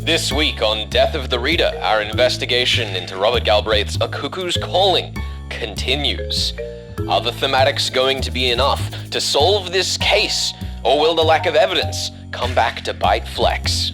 This week on Death of the Reader, our investigation into Robert Galbraith's A Cuckoo's Calling continues. Are the thematics going to be enough to solve this case, or will the lack of evidence come back to bite Flex?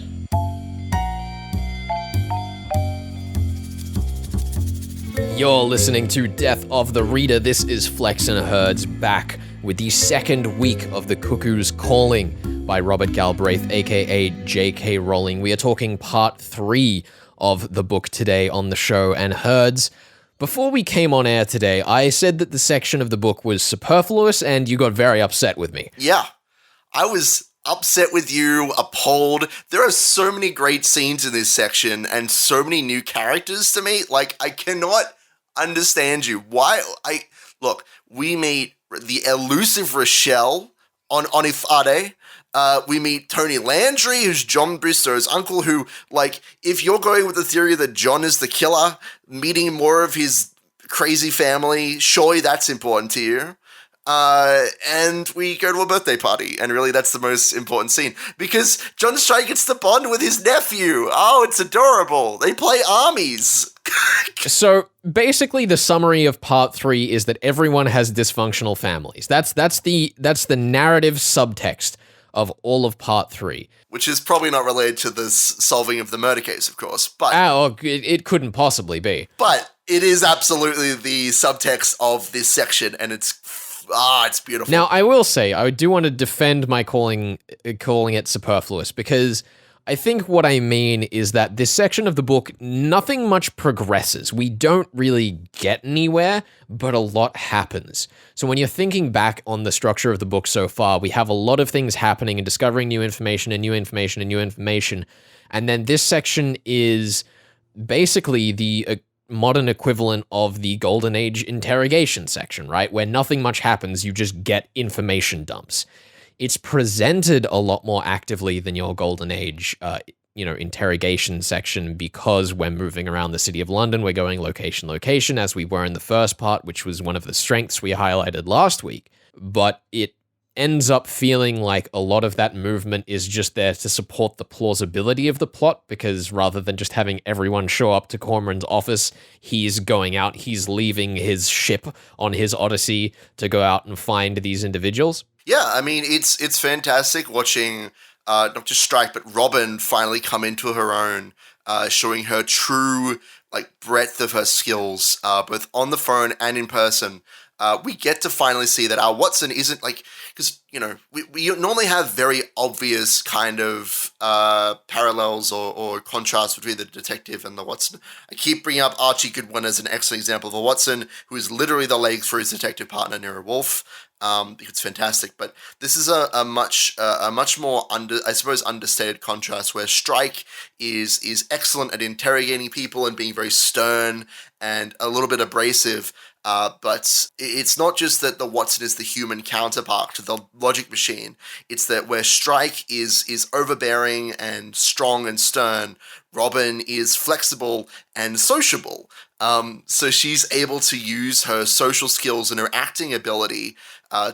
You're listening to Death of the Reader. This is Flex and Herds back with the second week of The Cuckoo's Calling by Robert Galbraith AKA J.K. Rowling. We are talking part 3 of the book today on the show. And Herds, before we came on air today, I said that the section of the book was superfluous and you got very upset with me. Yeah, I was upset with you, appalled. There are so many great scenes in this section and so many new characters to meet. Like, I cannot understand you. Why? Look, we meet the elusive Rochelle on Ifade. We meet Tony Landry, who's John Bristow's uncle, who, like, if you're going with the theory that John is the killer, meeting more of his crazy family, surely that's important to you. And we go to a birthday party, and really that's the most important scene, because John Strike gets to bond with his nephew. Oh, it's adorable. They play armies. So basically the summary of part 3 is that everyone has dysfunctional families. That's the narrative subtext of all of part 3. Which is probably not related to the solving of the murder case, of course. But it couldn't possibly be. But it is absolutely the subtext of this section, and it's beautiful. Now, I will say, I do want to defend my calling it superfluous, because I think what I mean is that this section of the book, nothing much progresses. We don't really get anywhere, but a lot happens. So when you're thinking back on the structure of the book so far, we have a lot of things happening and discovering new information and new information and new information. And then this section is basically the modern equivalent of the Golden Age interrogation section, right? Where nothing much happens, you just get information dumps. It's presented a lot more actively than your Golden Age, interrogation section, because we're moving around the city of London. We're going location, as we were in the first part, which was one of the strengths we highlighted last week. But it ends up feeling like a lot of that movement is just there to support the plausibility of the plot, because rather than just having everyone show up to Cormoran's office, he's going out, he's leaving his ship on his odyssey to go out and find these individuals. Yeah, I mean, it's fantastic watching not just Strike, but Robin finally come into her own, showing her true, breadth of her skills, both on the phone and in person. We get to finally see that our Watson isn't because, we normally have very obvious kind of parallels or contrasts between the detective and the Watson. I keep bringing up Archie Goodwin as an excellent example of a Watson who is literally the legs for his detective partner, Nero Wolfe. It's fantastic, but this is a much more understated contrast, where Strike is excellent at interrogating people and being very stern and a little bit abrasive. But it's not just that the Watson is the human counterpart to the logic machine. It's that where Strike is overbearing and strong and stern, Robin is flexible and sociable. So she's able to use her social skills and her acting ability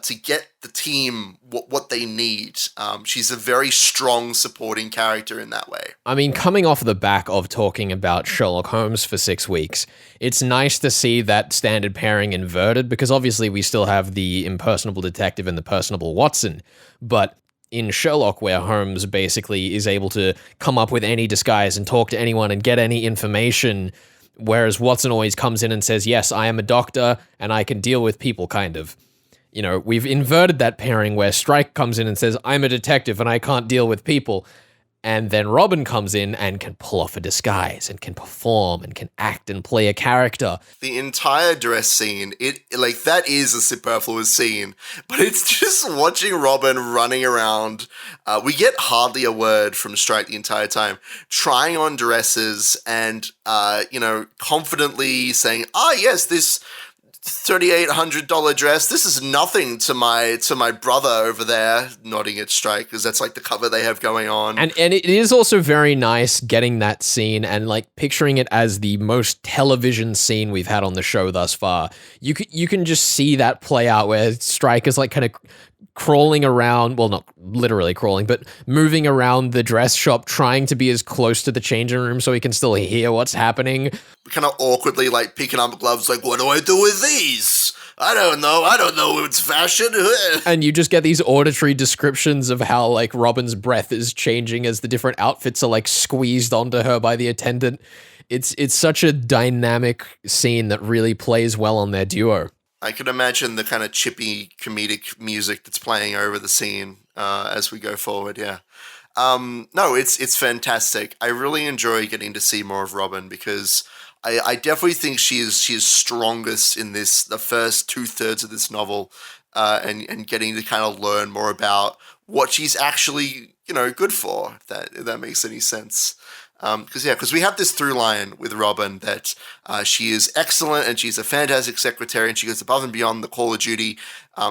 to get the team what they need. She's a very strong supporting character in that way. I mean, coming off the back of talking about Sherlock Holmes for 6 weeks, it's nice to see that standard pairing inverted, because obviously we still have the impersonable detective and the personable Watson, but in Sherlock, where Holmes basically is able to come up with any disguise and talk to anyone and get any information, whereas Watson always comes in and says, yes, I am a doctor and I can deal with people, kind of. We've inverted that pairing where Strike comes in and says, I'm a detective and I can't deal with people. And then Robin comes in and can pull off a disguise and can perform and can act and play a character. The entire dress scene, that is a superfluous scene, but it's just watching Robin running around. We get hardly a word from Strike the entire time, trying on dresses and, confidently saying, yes, this $3,800 dress, this is nothing to my brother over there, nodding at Strike, because that's the cover they have going on. And it is also very nice getting that scene and picturing it as the most television scene we've had on the show thus far. You can just see that play out, where Strike is kind of crawling around, well, not literally crawling, but moving around the dress shop, trying to be as close to the changing room so he can still hear what's happening. Kind of awkwardly, like, picking up gloves, like, what do I do with these? I don't know it's fashion. And you just get these auditory descriptions of how, like, Robin's breath is changing as the different outfits are, like, squeezed onto her by the attendant. It's such a dynamic scene that really plays well on their duo. I can imagine the kind of chippy comedic music that's playing over the scene as we go forward. Yeah. No, it's fantastic. I really enjoy getting to see more of Robin because I definitely think she is strongest in the first 2/3 of this novel, and getting to kind of learn more about what she's actually good for. If that makes any sense. Because we have this through line with Robin that she is excellent and she's a fantastic secretary and she goes above and beyond the call of duty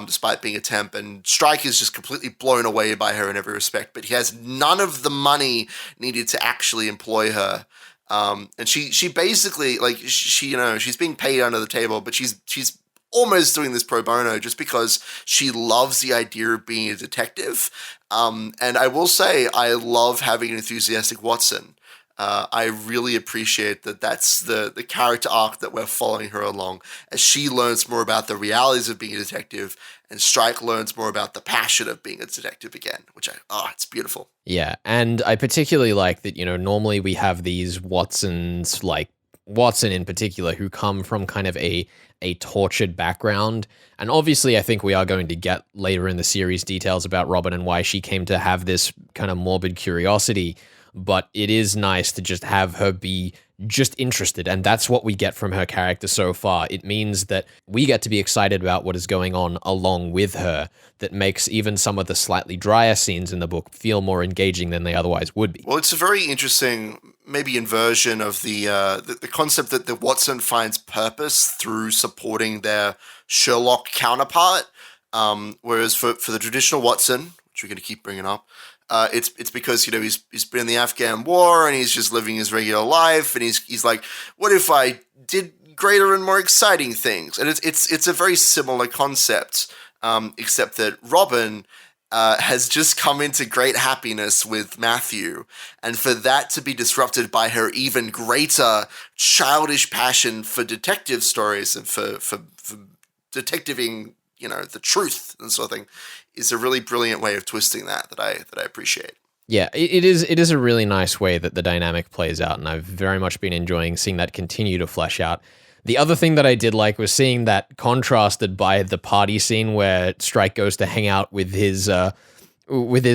despite being a temp, and Strike is just completely blown away by her in every respect, but he has none of the money needed to actually employ her. And she basically, like, she's being paid under the table, but she's almost doing this pro bono just because she loves the idea of being a detective. And I will say I love having an enthusiastic Watson. I really appreciate that's the character arc that we're following her along as she learns more about the realities of being a detective and Strike learns more about the passion of being a detective again, which it's beautiful. Yeah, and I particularly like that, normally we have these Watsons, like Watson in particular, who come from kind of a tortured background. And obviously I think we are going to get later in the series details about Robin and why she came to have this kind of morbid curiosity. But it is nice to just have her be just interested, and that's what we get from her character so far. It means that we get to be excited about what is going on along with her, that makes even some of the slightly drier scenes in the book feel more engaging than they otherwise would be. Well, it's a very interesting, maybe inversion of the concept that the Watson finds purpose through supporting their Sherlock counterpart, whereas for the traditional Watson, which we're going to keep bringing up, it's because he's been in the Afghan war and he's just living his regular life, and he's like, what if I did greater and more exciting things? And it's a very similar concept, except that Robin has just come into great happiness with Matthew, and for that to be disrupted by her even greater childish passion for detective stories and for detectiving, the truth and sort of thing, is a really brilliant way of twisting that I appreciate. Yeah, it is a really nice way that the dynamic plays out, and I've very much been enjoying seeing that continue to flesh out. The other thing that I did like was seeing that contrasted by the party scene where Strike goes to hang out with his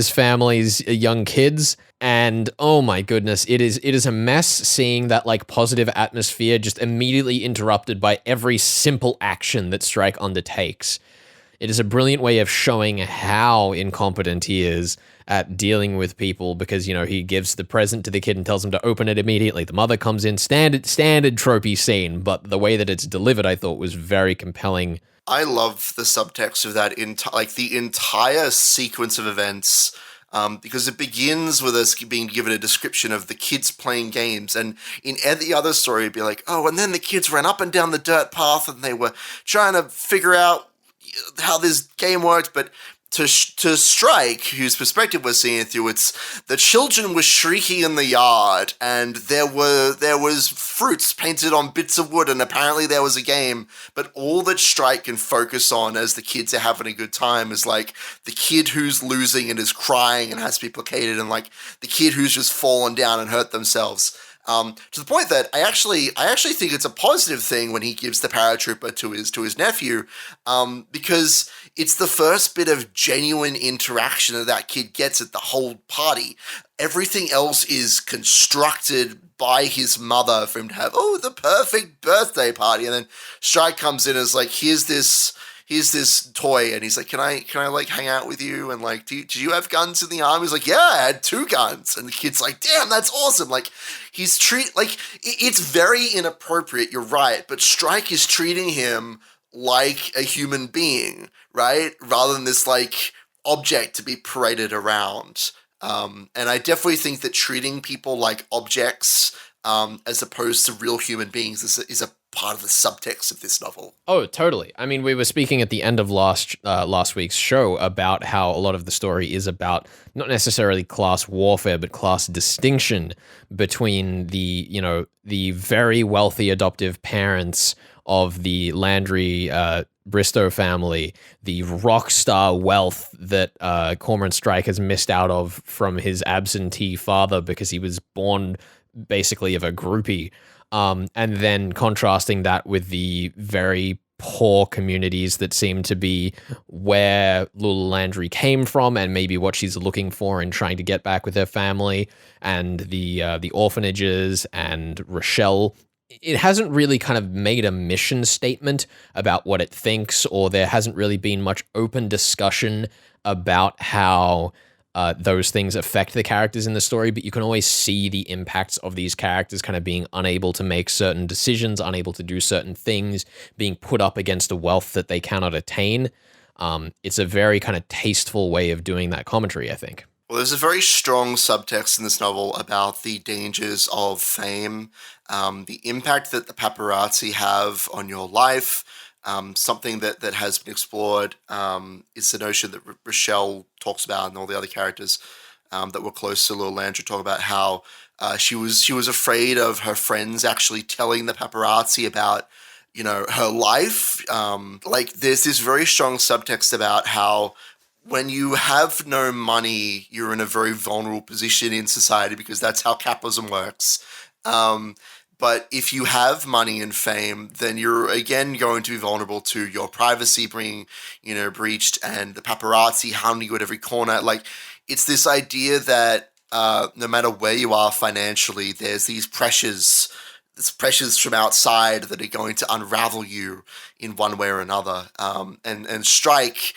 family's young kids, and oh my goodness, it is a mess seeing that, like, positive atmosphere just immediately interrupted by every simple action that Strike undertakes. It is a brilliant way of showing how incompetent he is at dealing with people because, he gives the present to the kid and tells him to open it immediately. The mother comes in, standard tropey scene, but the way that it's delivered I thought was very compelling. I love the subtext of that, the entire sequence of events, because it begins with us being given a description of the kids playing games, and in the other story it'd be like, oh, and then the kids ran up and down the dirt path and they were trying to figure out how this game worked, but to Strike, whose perspective we're seeing through, it's the children were shrieking in the yard, and there was fruits painted on bits of wood, and apparently there was a game. But all that Strike can focus on as the kids are having a good time is like the kid who's losing and is crying and has to be placated, and like the kid who's just fallen down and hurt themselves. To the point that I actually think it's a positive thing when he gives the paratrooper to his nephew, because it's the first bit of genuine interaction that kid gets at the whole party. Everything else is constructed by his mother for him to have, the perfect birthday party, and then Strike comes in and is like, here's this toy, and he's like, can I like hang out with you, and like, do you have guns in the army? He's like, yeah, I had 2 guns, and the kid's like, damn, that's awesome. Like, it's very inappropriate, you're right, but Strike is treating him like a human being, right, rather than this like object to be paraded around. And I definitely think that treating people like objects, as opposed to real human beings, is a part of the subtext of this novel. Oh, totally. I mean, we were speaking at the end of last week's show about how a lot of the story is about not necessarily class warfare, but class distinction between the very wealthy adoptive parents of the Landry Bristow family, the rock star wealth that Cormoran Strike has missed out of from his absentee father because he was born basically of a groupie. And then contrasting that with the very poor communities that seem to be where Lula Landry came from and maybe what she's looking for in trying to get back with her family, and the orphanages and Rochelle. It hasn't really kind of made a mission statement about what it thinks, or there hasn't really been much open discussion about how those things affect the characters in the story, but you can always see the impacts of these characters kind of being unable to make certain decisions, unable to do certain things, being put up against a wealth that they cannot attain. It's a very kind of tasteful way of doing that commentary, I think. Well, there's a very strong subtext in this novel about the dangers of fame, the impact that the paparazzi have on your life. Something that has been explored is the notion that Rochelle talks about, and all the other characters that were close to Lil Landry talk about how she was afraid of her friends actually telling the paparazzi about her life. Like there's this very strong subtext about how when you have no money, you're in a very vulnerable position in society because that's how capitalism works. But if you have money and fame, then you're again going to be vulnerable to your privacy being, breached, and the paparazzi hounding you at every corner. Like, it's this idea that no matter where you are financially, there's these pressures from outside that are going to unravel you in one way or another. And Strike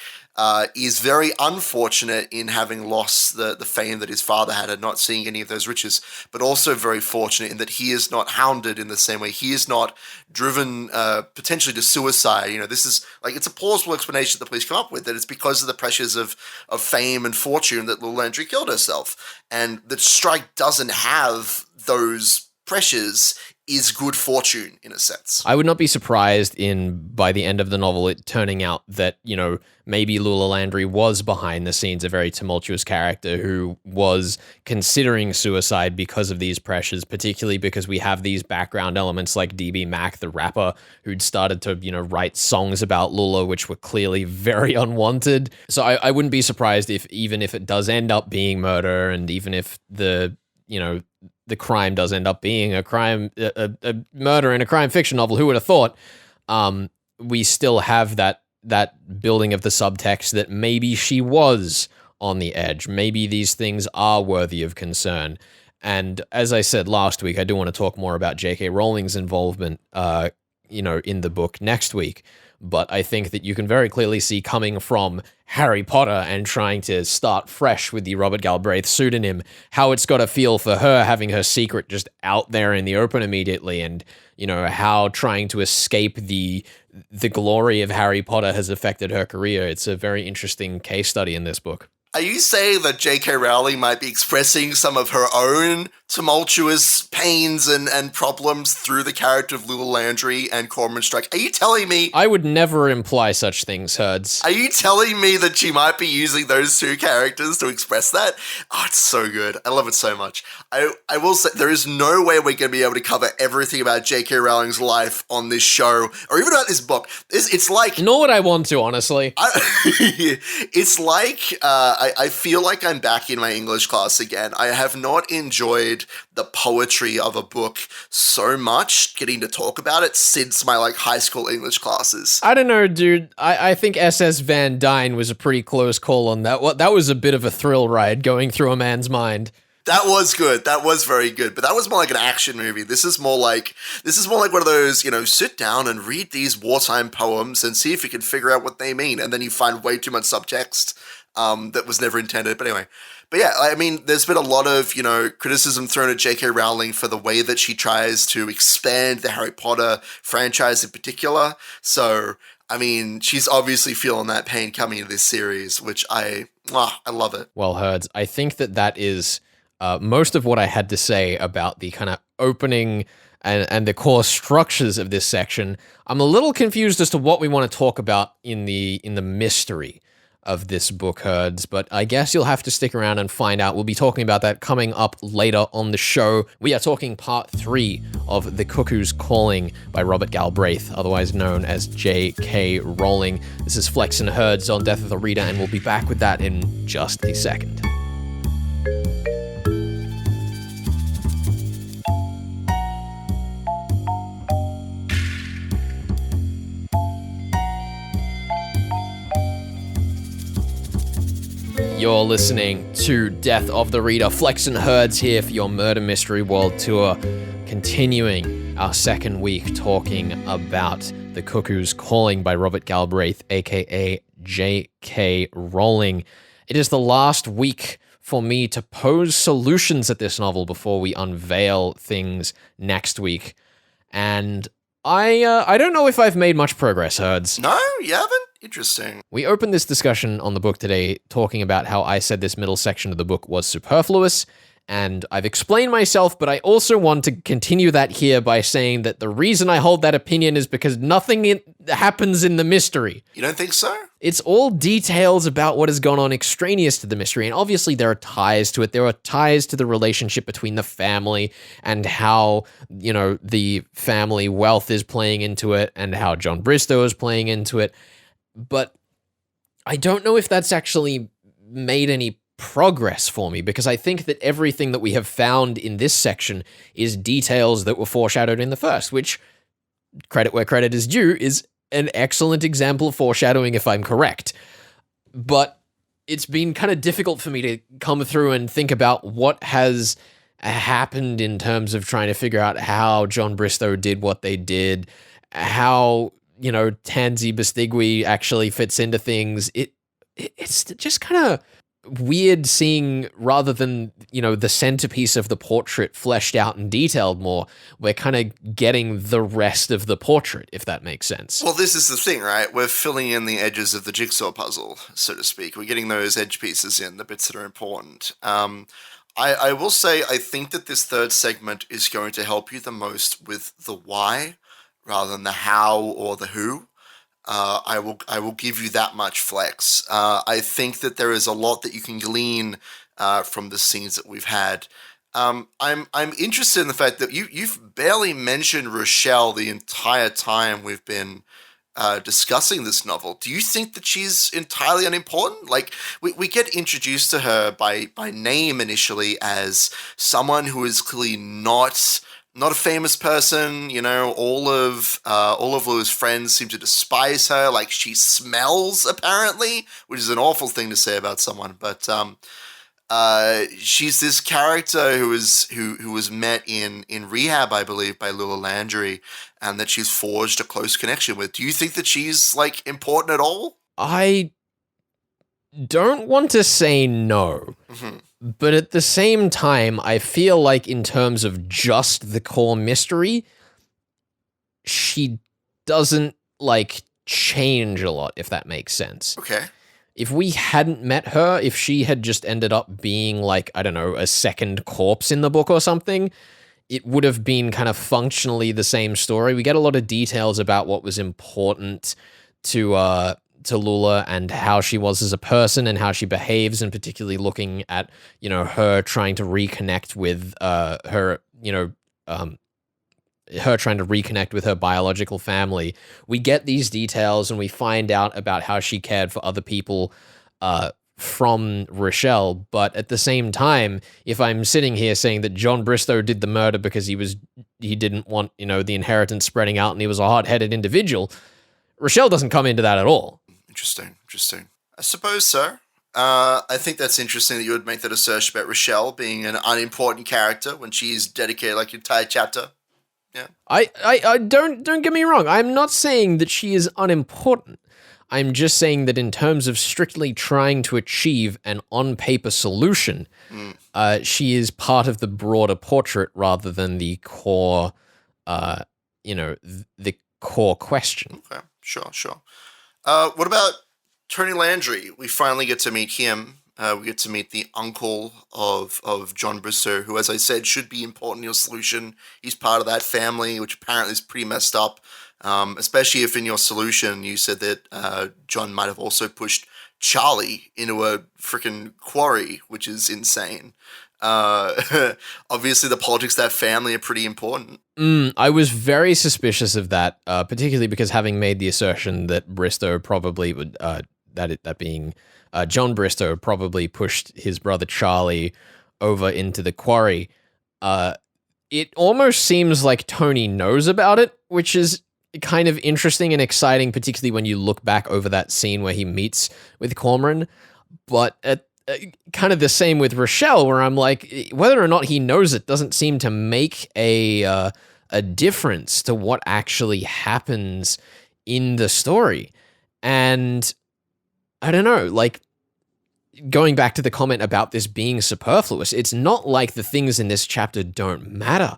is very unfortunate in having lost the fame that his father had and not seeing any of those riches, but also very fortunate in that he is not hounded in the same way. He is not driven potentially to suicide. This is like, it's a plausible explanation that the police come up with, that it's because of the pressures of fame and fortune that Lil Landry killed herself, and that Strike doesn't have those pressures is good fortune in a sense. I would not be surprised by the end of the novel it turning out that, maybe Lula Landry was behind the scenes a very tumultuous character who was considering suicide because of these pressures, particularly because we have these background elements like DB Mac, the rapper, who'd started to, write songs about Lula, which were clearly very unwanted. So I wouldn't be surprised even if it does end up being murder, and even if the crime does end up being a murder in a crime fiction novel, who would have thought? We still have that building of the subtext that maybe she was on the edge. Maybe these things are worthy of concern. And as I said last week, I do want to talk more about J.K. Rowling's involvement, in the book next week. But I think that you can very clearly see, coming from Harry Potter and trying to start fresh with the Robert Galbraith pseudonym, how it's got to feel for her having her secret just out there in the open immediately, and how trying to escape the glory of Harry Potter has affected her career. It's a very interesting case study in this book. Are you saying that J.K. Rowling might be expressing some of her own tumultuous pains and problems through the character of Lula Landry and Cormoran Strike? Are you telling me... I would never imply such things, Herds. Are you telling me that she might be using those two characters to express that? Oh, it's so good. I love it so much. I will say, there is no way we're going to be able to cover everything about J.K. Rowling's life on this show, or even about this book. It's like... Nor would I want to, honestly. It's like... I feel like I'm back in my English class again. I have not enjoyed the poetry of a book so much, getting to talk about it, since my high school English classes. I don't know, dude. I think SS Van Dyne was a pretty close call on that. That was a bit of a thrill ride going through a man's mind. That was good. That was very good. But that was more like an action movie. This is more like one of those, sit down and read these wartime poems and see if you can figure out what they mean. And then you find way too much subtext that was never intended. But anyway. But yeah, I mean, there's been a lot of, criticism thrown at J.K. Rowling for the way that she tries to expand the Harry Potter franchise in particular. So, I mean, she's obviously feeling that pain coming into this series, which I love it. Well, Herds, I think that is... most of what I had to say about the kind of opening and the core structures of this section, I'm a little confused as to what we want to talk about in the mystery of this book, Herds, but I guess you'll have to stick around and find out. We'll be talking about that coming up later on the show. We are talking part 3 of The Cuckoo's Calling by Robert Galbraith, otherwise known as J.K. Rowling. This is Flex and Herds on Death of the Reader, and we'll be back with that in just a second. You're listening to Death of the Reader. Flex and Herds here for your Murder Mystery World Tour, continuing our second week talking about The Cuckoo's Calling by Robert Galbraith, aka J.K. Rowling. It is the last week for me to pose solutions at this novel before we unveil things next week. And I don't know if I've made much progress, Herds. No, you haven't? Interesting. We opened this discussion on the book today talking about how I said this middle section of the book was superfluous, and I've explained myself, but I also want to continue that here by saying that the reason I hold that opinion is because nothing happens in the mystery. You don't think so? It's all details about what has gone on extraneous to the mystery, and obviously there are ties to it. There are ties to the relationship between the family and how, the family wealth is playing into it and how John Bristow is playing into it. But I don't know if that's actually made any progress for me, because I think that everything that we have found in this section is details that were foreshadowed in the first, which, credit where credit is due, is an excellent example of foreshadowing if I'm correct. But it's been kind of difficult for me to come through and think about what has happened in terms of trying to figure out how John Bristow did what they did, how Tansy Bistigui actually fits into things. It's just kind of weird seeing, rather than, the centerpiece of the portrait fleshed out and detailed more, we're kind of getting the rest of the portrait, if that makes sense. Well, this is the thing, right? We're filling in the edges of the jigsaw puzzle, so to speak. We're getting those edge pieces in, the bits that are important. I will say, I think that this third segment is going to help you the most with the why, rather than the how or the who. I will give you that much flex. I think that there is a lot that you can glean from the scenes that we've had. I'm interested in the fact that you've barely mentioned Rochelle the entire time we've been discussing this novel. Do you think that she's entirely unimportant? Like, we get introduced to her by name initially as someone who is clearly not a famous person, all of Lou's friends seem to despise her, like she smells, apparently, which is an awful thing to say about someone, but she's this character who was met in rehab, I believe, by Lula Landry, and that she's forged a close connection with. Do you think that she's, important at all? I don't want to say no. Mm-hmm. But at the same time, I feel like in terms of just the core mystery, she doesn't, change a lot, if that makes sense. Okay. If we hadn't met her, if she had just ended up being, a second corpse in the book or something, it would have been kind of functionally the same story. We get a lot of details about what was important to Lula and how she was as a person and how she behaves, and particularly looking at, her trying to reconnect with her trying to reconnect with her biological family. We get these details and we find out about how she cared for other people from Rochelle. But at the same time, if I'm sitting here saying that John Bristow did the murder because he didn't want, the inheritance spreading out and he was a hot-headed individual, Rochelle doesn't come into that at all. Interesting. I suppose so. I think that's interesting that you would make that assertion about Rochelle being an unimportant character when she's dedicated an entire chapter. Yeah. I don't get me wrong. I'm not saying that she is unimportant. I'm just saying that in terms of strictly trying to achieve an on-paper solution, she is part of the broader portrait rather than the core, the core question. Okay, sure. What about Tony Landry? We finally get to meet him We get to meet the uncle of John Bristow, who, as I said, should be important in your solution. He's part of that family, which apparently is pretty messed up, especially if in your solution you said that John might have also pushed Charlie into a freaking quarry, which is insane. Obviously, the politics of that family are pretty important. I was very suspicious of that, particularly because having made the assertion that Bristow probably would, that being John Bristow probably pushed his brother Charlie over into the quarry. It almost seems like Tony knows about it, which is kind of interesting and exciting, particularly when you look back over that scene where he meets with Cormoran. But kind of the same with Rochelle, where I'm like, whether or not he knows it doesn't seem to make a difference to what actually happens in the story. And I don't know, like, going back to the comment about this being superfluous, it's not like the things in this chapter don't matter,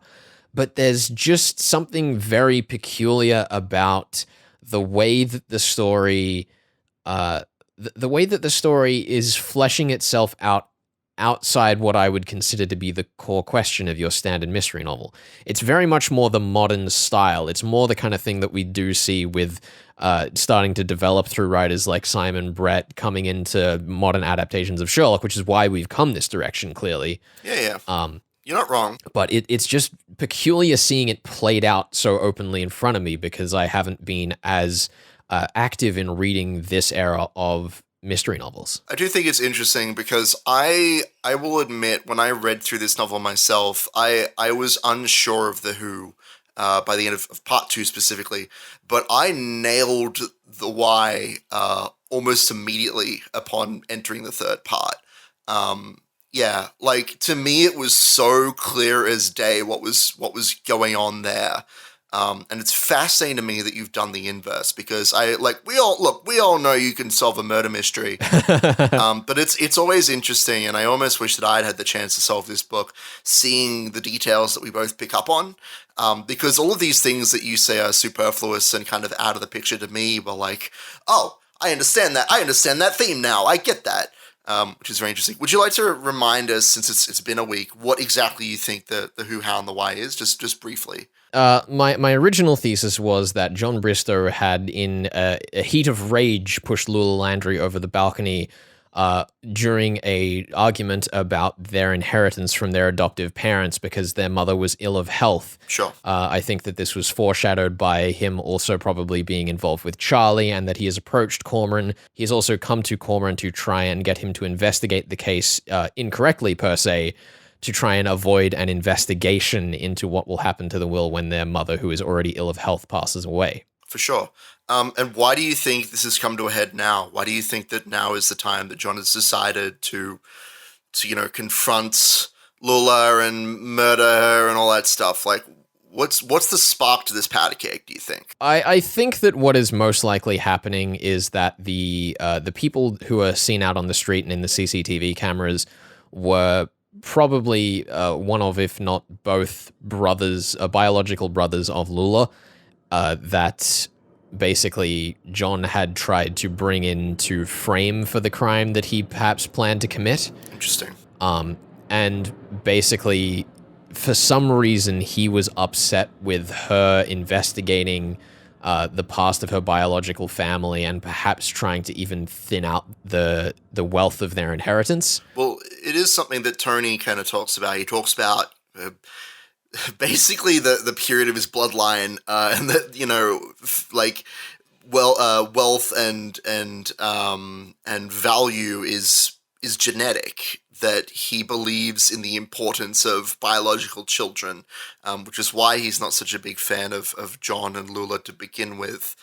but there's just something very peculiar about the way that the story is fleshing itself out outside what I would consider to be the core question of your standard mystery novel. It's very much more the modern style. It's more the kind of thing that we do see with starting to develop through writers like Simon Brett coming into modern adaptations of Sherlock, which is why we've come this direction, clearly. Yeah. You're not wrong. But it's just peculiar seeing it played out so openly in front of me, because I haven't been as active in reading this era of mystery novels. I do think it's interesting because I will admit, when I read through this novel myself, I was unsure of the who by the end of part 2 specifically, but I nailed the why almost immediately upon entering the third part. Yeah, like, to me it was so clear as day what was going on there. And it's fascinating to me that you've done the inverse, because we all know you can solve a murder mystery, but it's always interesting, and I almost wish that I'd had the chance to solve this book, seeing the details that we both pick up on, because all of these things that you say are superfluous and kind of out of the picture to me were like, oh, I understand that theme now, I get that. Which is very interesting. Would you like to remind us, since it's been a week, what exactly you think the who, how, and the why is, just briefly? My original thesis was that John Bristow had, in a heat of rage, pushed Lula Landry over the balcony during a argument about their inheritance from their adoptive parents because their mother was ill of health. Sure. I think that this was foreshadowed by him also probably being involved with Charlie, and that he has approached Cormoran. He has also come to Cormoran to try and get him to investigate the case incorrectly, per se, to try and avoid an investigation into what will happen to the will when their mother, who is already ill of health, passes away. For sure. And why do you think this has come to a head now? Why do you think that now is the time that John has decided to confront Lula and murder her and all that stuff? Like, what's the spark to this powder cake, do you think? I think that what is most likely happening is that the people who are seen out on the street and in the CCTV cameras were probably one of, if not both, biological brothers of Lula, that basically John had tried to bring in to frame for the crime that he perhaps planned to commit. Interesting. And basically, for some reason, he was upset with her investigating the past of her biological family and perhaps trying to even thin out the wealth of their inheritance. Well, it is something that Tony kind of talks about. He talks about basically the period of his bloodline, and that, wealth and value is genetic. That he believes in the importance of biological children, which is why he's not such a big fan of John and Lula to begin with.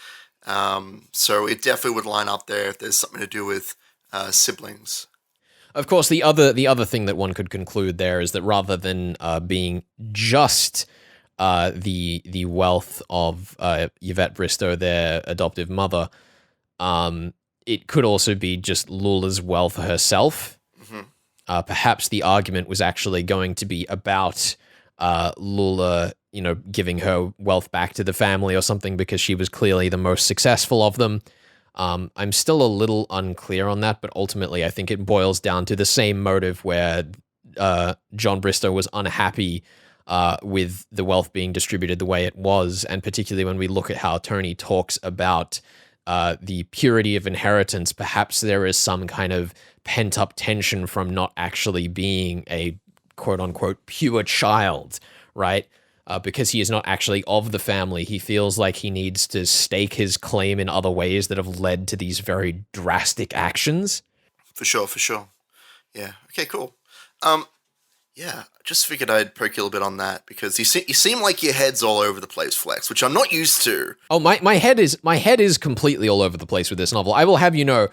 So it definitely would line up there if there's something to do with siblings. Of course, the other thing that one could conclude there is that rather than being just the wealth of Yvette Bristow, their adoptive mother, it could also be just Lula's wealth herself. Perhaps the argument was actually going to be about Lula, giving her wealth back to the family or something, because she was clearly the most successful of them. I'm still a little unclear on that, but ultimately I think it boils down to the same motive where John Bristow was unhappy with the wealth being distributed the way it was, and particularly when we look at how Tony talks about the purity of inheritance, perhaps there is some kind of pent-up tension from not actually being a quote-unquote pure child, right? Because he is not actually of the family. He feels like he needs to stake his claim in other ways that have led to these very drastic actions. For sure. Yeah. Okay, cool. Yeah, I just figured I'd poke you a little bit on that because you seem like your head's all over the place, Flex, which I'm not used to. Oh, my head is completely all over the place with this novel. I will have you know,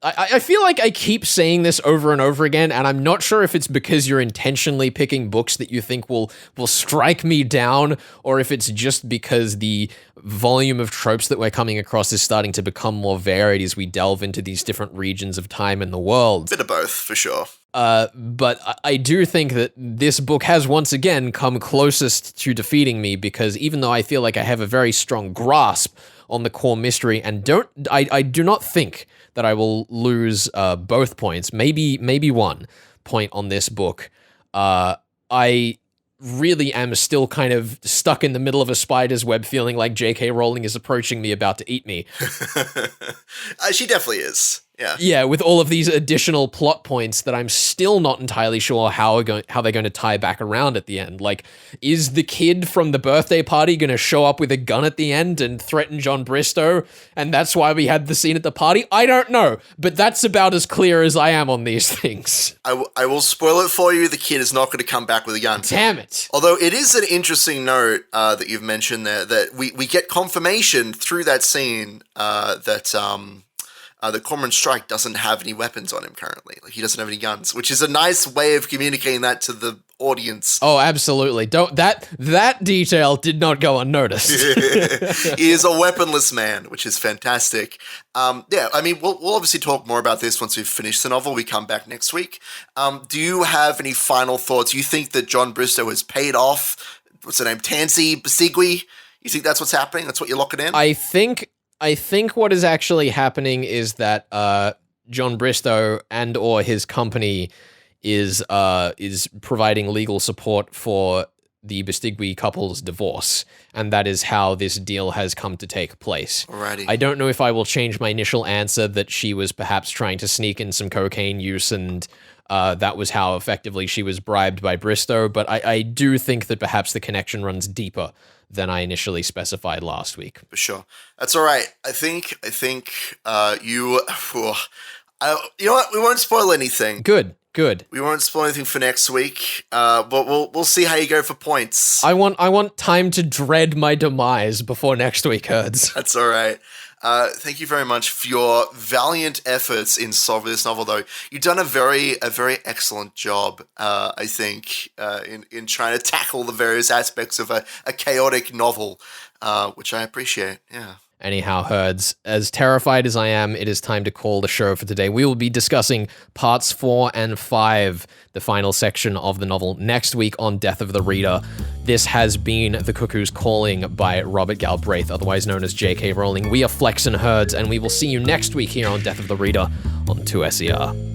I feel like I keep saying this over and over again, and I'm not sure if it's because you're intentionally picking books that you think will strike me down, or if it's just because the volume of tropes that we're coming across is starting to become more varied as we delve into these different regions of time in the world. Bit of both, for sure. But I do think that this book has once again come closest to defeating me, because even though I feel like I have a very strong grasp on the core mystery, and I do not think that I will lose both points, maybe 1 point on this book. I really am still kind of stuck in the middle of a spider's web, feeling like J.K. Rowling is approaching me, about to eat me. She definitely is. Yeah. Yeah, with all of these additional plot points that I'm still not entirely sure how they're going to tie back around at the end. Like, is the kid from the birthday party going to show up with a gun at the end and threaten John Bristow, and that's why we had the scene at the party? I don't know, but that's about as clear as I am on these things. I will spoil it for you. The kid is not going to come back with a gun. Damn it. Although it is an interesting note that you've mentioned there, that we get confirmation through that scene that Cormoran Strike doesn't have any weapons on him currently. Like, he doesn't have any guns, which is a nice way of communicating that to the audience. Oh, absolutely. That detail did not go unnoticed. He is a weaponless man, which is fantastic. Yeah, I mean, we'll obviously talk more about this once we've finished the novel. We come back next week. Do you have any final thoughts? You think that John Bristow has paid off, what's her name, Tansy Bastigui? You think that's what's happening? That's what you're locking in? I think what is actually happening is that John Bristow and or his company is providing legal support for the Bastigui couple's divorce, and that is how this deal has come to take place. Alrighty. I don't know if I will change my initial answer that she was perhaps trying to sneak in some cocaine use, and that was how effectively she was bribed by Bristow, but I do think that perhaps the connection runs deeper than I initially specified last week. For sure. That's all right. I think you know what? We won't spoil anything. Good. We won't spoil anything for next week, but we'll see how you go for points. I want time to dread my demise before next week, Herds. That's all right. Thank you very much for your valiant efforts in solving this novel, though. You've done a very excellent job, I think, in trying to tackle the various aspects of a chaotic novel, which I appreciate, yeah. Anyhow, Herds, as terrified as I am, it is time to call the show for today. We will be discussing parts 4 and 5, the final section of the novel, next week on Death of the Reader. This has been The Cuckoo's Calling by Robert Galbraith, otherwise known as J.K. Rowling. We are Flex and Herds, and we will see you next week here on Death of the Reader on 2SER.